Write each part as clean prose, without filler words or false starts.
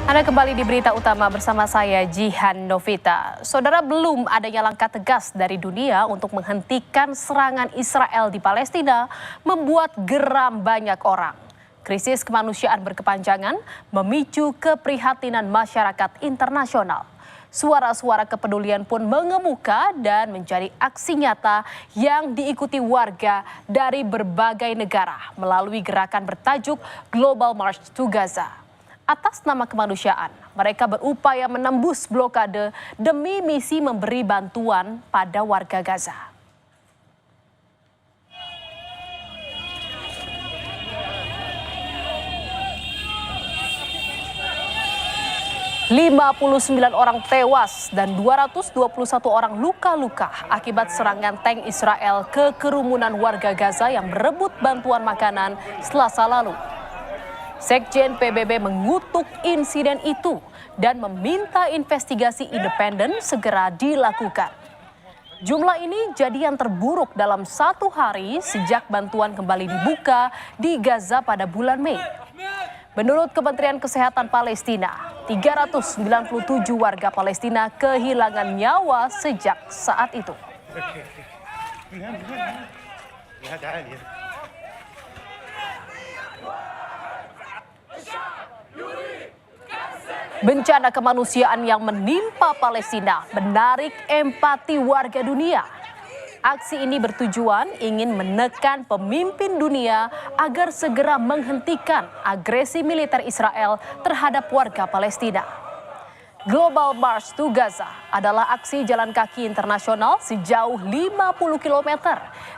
Anda kembali di berita utama bersama saya Jihan Novita. Saudara, belum adanya langkah tegas dari dunia untuk menghentikan serangan Israel di Palestina membuat geram banyak orang. Krisis kemanusiaan berkepanjangan memicu keprihatinan masyarakat internasional. Suara-suara kepedulian pun mengemuka dan menjadi aksi nyata yang diikuti warga dari berbagai negara melalui gerakan bertajuk Global March to Gaza. Atas nama kemanusiaan, mereka berupaya menembus blokade demi misi memberi bantuan pada warga Gaza. ...59 orang tewas dan 221 orang luka-luka akibat serangan tank Israel ke kerumunan warga Gaza yang berebut bantuan makanan Selasa lalu. Sekjen PBB mengutuk insiden itu dan meminta investigasi independen segera dilakukan. Jumlah ini jadi yang terburuk dalam satu hari sejak bantuan kembali dibuka di Gaza pada bulan Mei. Menurut Kementerian Kesehatan Palestina, 397 warga Palestina kehilangan nyawa sejak saat itu. Bencana kemanusiaan yang menimpa Palestina menarik empati warga dunia. Aksi ini bertujuan ingin menekan pemimpin dunia agar segera menghentikan agresi militer Israel terhadap warga Palestina. Global March to Gaza adalah aksi jalan kaki internasional sejauh 50 km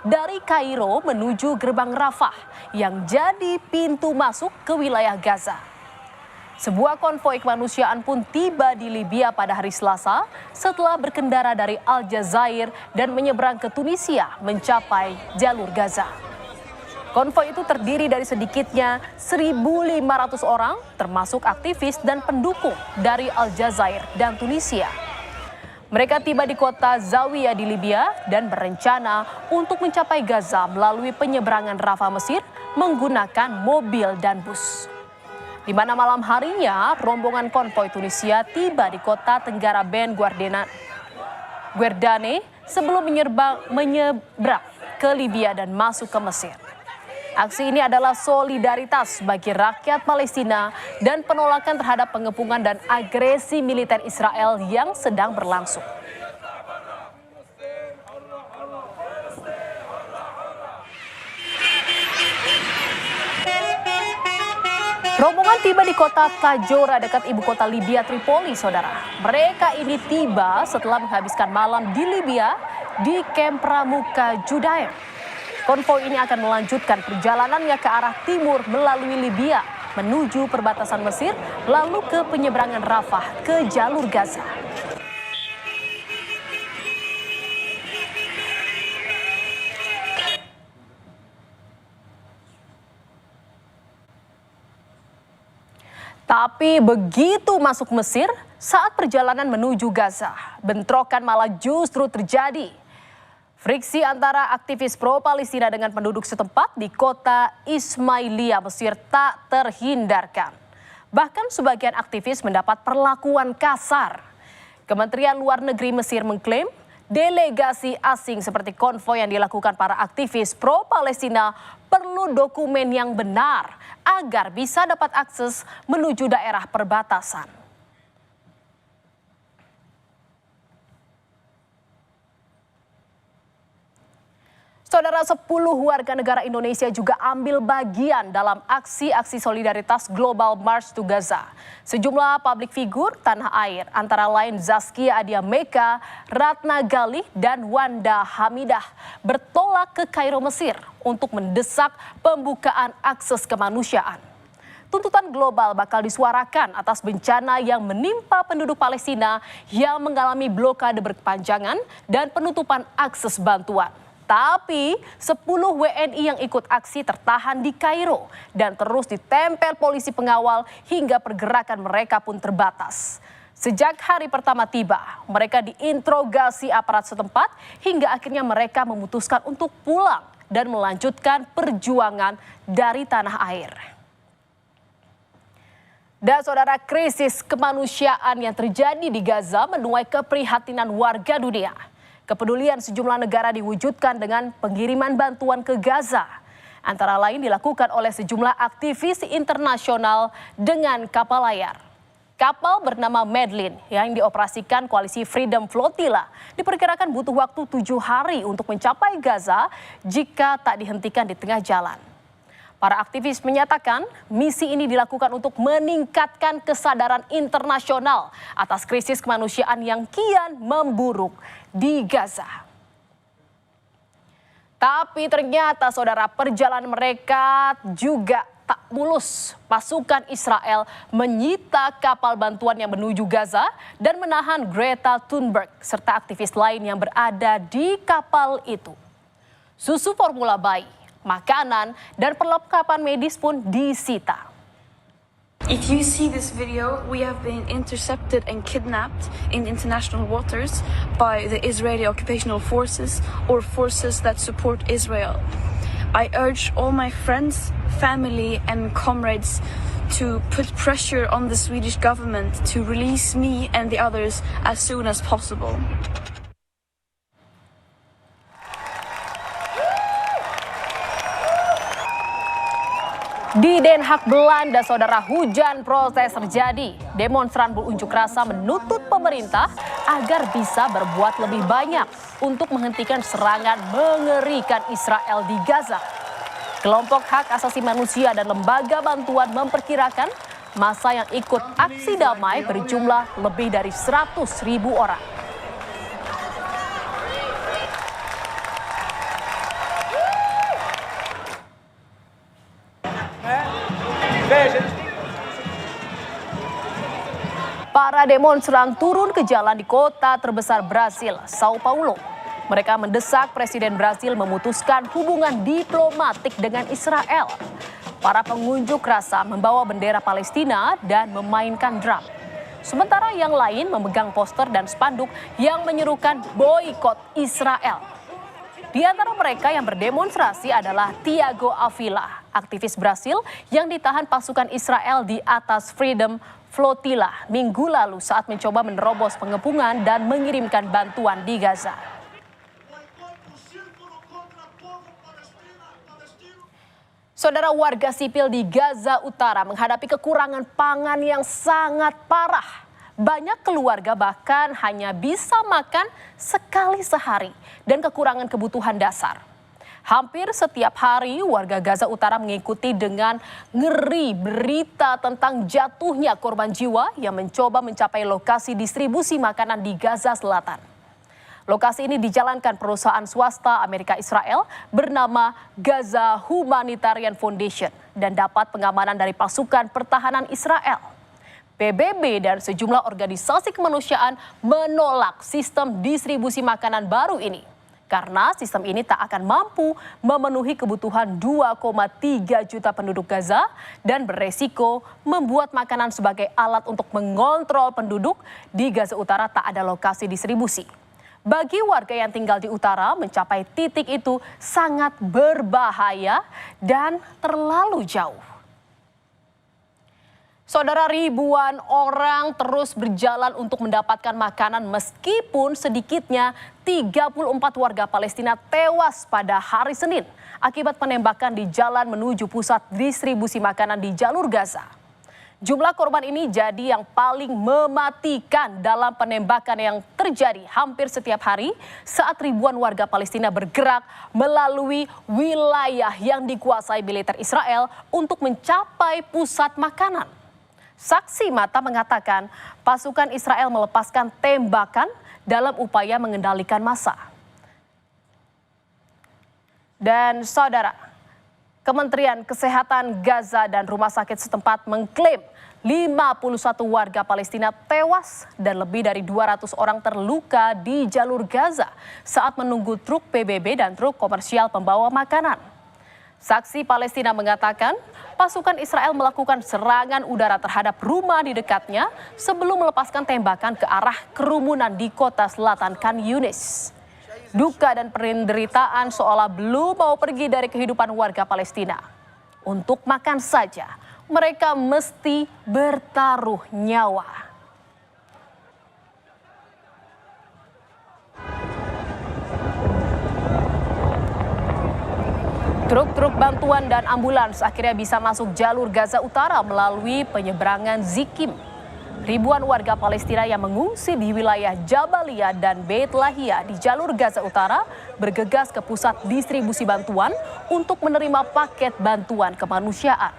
dari Kairo menuju gerbang Rafah yang jadi pintu masuk ke wilayah Gaza. Sebuah konvoi kemanusiaan pun tiba di Libya pada hari Selasa setelah berkendara dari Aljazair dan menyeberang ke Tunisia mencapai jalur Gaza. Konvoi itu terdiri dari sedikitnya 1.500 orang termasuk aktivis dan pendukung dari Aljazair dan Tunisia. Mereka tiba di kota Zawiya di Libya dan berencana untuk mencapai Gaza melalui penyeberangan Rafah Mesir menggunakan mobil dan bus. Di mana malam harinya rombongan konvoi Tunisia tiba di kota Tenggara Ben Guerdane sebelum menyeberang ke Libya dan masuk ke Mesir. Aksi ini adalah solidaritas bagi rakyat Palestina dan penolakan terhadap pengepungan dan agresi militer Israel yang sedang berlangsung. Rombongan tiba di kota Tajora dekat ibu kota Libya Tripoli, saudara. Mereka ini tiba setelah menghabiskan malam di Libya di kamp Pramuka Judaim. Konvoi ini akan melanjutkan perjalanannya ke arah timur melalui Libya menuju perbatasan Mesir lalu ke penyeberangan Rafah ke jalur Gaza. Tapi begitu masuk Mesir, saat perjalanan menuju Gaza, bentrokan malah justru terjadi. Friksi antara aktivis pro-Palestina dengan penduduk setempat di kota Ismailia, Mesir tak terhindarkan. Bahkan sebagian aktivis mendapat perlakuan kasar. Kementerian Luar Negeri Mesir mengklaim delegasi asing seperti konvoi yang dilakukan para aktivis pro-Palestina perlu dokumen yang benar agar bisa dapat akses menuju daerah perbatasan. Saudara, 10 warga negara Indonesia juga ambil bagian dalam aksi-aksi solidaritas Global March to Gaza. Sejumlah publik figur tanah air antara lain Zaskia Adia Meka, Ratna Galih, dan Wanda Hamidah bertolak ke Kairo, Mesir untuk mendesak pembukaan akses kemanusiaan. Tuntutan global bakal disuarakan atas bencana yang menimpa penduduk Palestina yang mengalami blokade berkepanjangan dan penutupan akses bantuan. Tapi 10 WNI yang ikut aksi tertahan di Kairo dan terus ditempel polisi pengawal hingga pergerakan mereka pun terbatas. Sejak hari pertama tiba, mereka diinterogasi aparat setempat hingga akhirnya mereka memutuskan untuk pulang dan melanjutkan perjuangan dari tanah air. Dan saudara, krisis kemanusiaan yang terjadi di Gaza menuai keprihatinan warga dunia. Kepedulian sejumlah negara diwujudkan dengan pengiriman bantuan ke Gaza. Antara lain dilakukan oleh sejumlah aktivis internasional dengan kapal layar. Kapal bernama Medlin yang dioperasikan koalisi Freedom Flotilla diperkirakan butuh waktu 7 hari untuk mencapai Gaza jika tak dihentikan di tengah jalan. Para aktivis menyatakan misi ini dilakukan untuk meningkatkan kesadaran internasional atas krisis kemanusiaan yang kian memburuk di Gaza. Tapi ternyata saudara, perjalanan mereka juga tak mulus. Pasukan Israel menyita kapal bantuan yang menuju Gaza dan menahan Greta Thunberg serta aktivis lain yang berada di kapal itu. Susu formula bayi, makanan, dan perlengkapan medis pun disita. If you see this video, we have been intercepted and kidnapped in international waters by the Israeli occupational forces or forces that support Israel. I urge all my friends, family and comrades to put pressure on the Swedish government to release me and the others as soon as possible. Di Den Haag, Belanda, saudara, hujan protes terjadi. Demonstran berunjuk rasa menuntut pemerintah agar bisa berbuat lebih banyak untuk menghentikan serangan mengerikan Israel di Gaza. Kelompok hak asasi manusia dan lembaga bantuan memperkirakan massa yang ikut aksi damai berjumlah lebih dari 100.000 orang. Para demonstran turun ke jalan di kota terbesar Brasil, Sao Paulo. Mereka mendesak Presiden Brasil memutuskan hubungan diplomatik dengan Israel. Para pengunjuk rasa membawa bendera Palestina dan memainkan drum. Sementara yang lain memegang poster dan spanduk yang menyerukan boikot Israel. Di antara mereka yang berdemonstrasi adalah Tiago Avila, aktivis Brasil yang ditahan pasukan Israel di atas Freedom Flotilla minggu lalu saat mencoba menerobos pengepungan dan mengirimkan bantuan di Gaza. Saudara, warga sipil di Gaza Utara menghadapi kekurangan pangan yang sangat parah. Banyak keluarga bahkan hanya bisa makan sekali sehari dan kekurangan kebutuhan dasar. Hampir setiap hari warga Gaza Utara mengikuti dengan ngeri berita tentang jatuhnya korban jiwa yang mencoba mencapai lokasi distribusi makanan di Gaza Selatan. Lokasi ini dijalankan perusahaan swasta Amerika Israel bernama Gaza Humanitarian Foundation dan dapat pengamanan dari pasukan pertahanan Israel. PBB dan sejumlah organisasi kemanusiaan menolak sistem distribusi makanan baru ini karena sistem ini tak akan mampu memenuhi kebutuhan 2,3 juta penduduk Gaza dan beresiko membuat makanan sebagai alat untuk mengontrol penduduk di Gaza Utara tak ada lokasi distribusi. Bagi warga yang tinggal di utara, mencapai titik itu sangat berbahaya dan terlalu jauh. Saudara, ribuan orang terus berjalan untuk mendapatkan makanan meskipun sedikitnya 34 warga Palestina tewas pada hari Senin akibat penembakan di jalan menuju pusat distribusi makanan di jalur Gaza. Jumlah korban ini jadi yang paling mematikan dalam penembakan yang terjadi hampir setiap hari saat ribuan warga Palestina bergerak melalui wilayah yang dikuasai militer Israel untuk mencapai pusat makanan. Saksi mata mengatakan pasukan Israel melepaskan tembakan dalam upaya mengendalikan massa. Dan saudara, Kementerian Kesehatan Gaza dan rumah sakit setempat mengklaim 51 warga Palestina tewas dan lebih dari 200 orang terluka di jalur Gaza saat menunggu truk PBB dan truk komersial pembawa makanan. Saksi Palestina mengatakan pasukan Israel melakukan serangan udara terhadap rumah di dekatnya sebelum melepaskan tembakan ke arah kerumunan di kota selatan Khan Yunis. Duka dan penderitaan seolah belum mau pergi dari kehidupan warga Palestina. Untuk makan saja, mereka mesti bertaruh nyawa. Truk-truk bantuan dan ambulans akhirnya bisa masuk jalur Gaza Utara melalui penyeberangan Zikim. Ribuan warga Palestina yang mengungsi di wilayah Jabalia dan Beit Lahia di jalur Gaza Utara bergegas ke pusat distribusi bantuan untuk menerima paket bantuan kemanusiaan.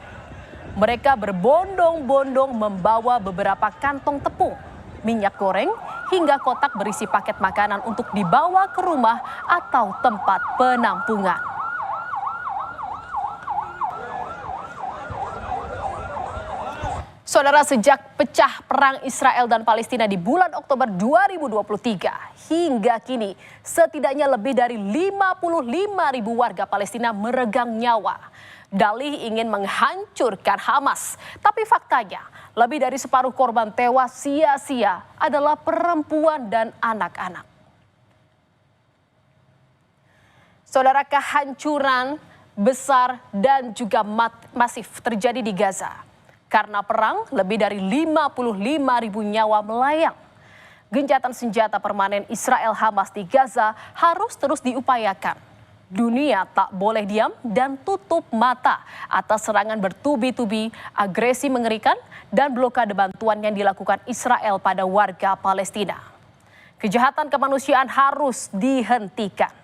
Mereka berbondong-bondong membawa beberapa kantong tepung, minyak goreng, hingga kotak berisi paket makanan untuk dibawa ke rumah atau tempat penampungan. Saudara, sejak pecah perang Israel dan Palestina di bulan Oktober 2023 hingga kini setidaknya lebih dari 55.000 warga Palestina meregang nyawa. Dalih ingin menghancurkan Hamas, tapi faktanya lebih dari separuh korban tewas sia-sia adalah perempuan dan anak-anak. Saudara, kehancuran besar dan juga masif terjadi di Gaza. Karena perang, lebih dari 55.000 nyawa melayang. Gencatan senjata permanen Israel Hamas di Gaza harus terus diupayakan. Dunia tak boleh diam dan tutup mata atas serangan bertubi-tubi, agresi mengerikan, dan blokade bantuan yang dilakukan Israel pada warga Palestina. Kejahatan kemanusiaan harus dihentikan.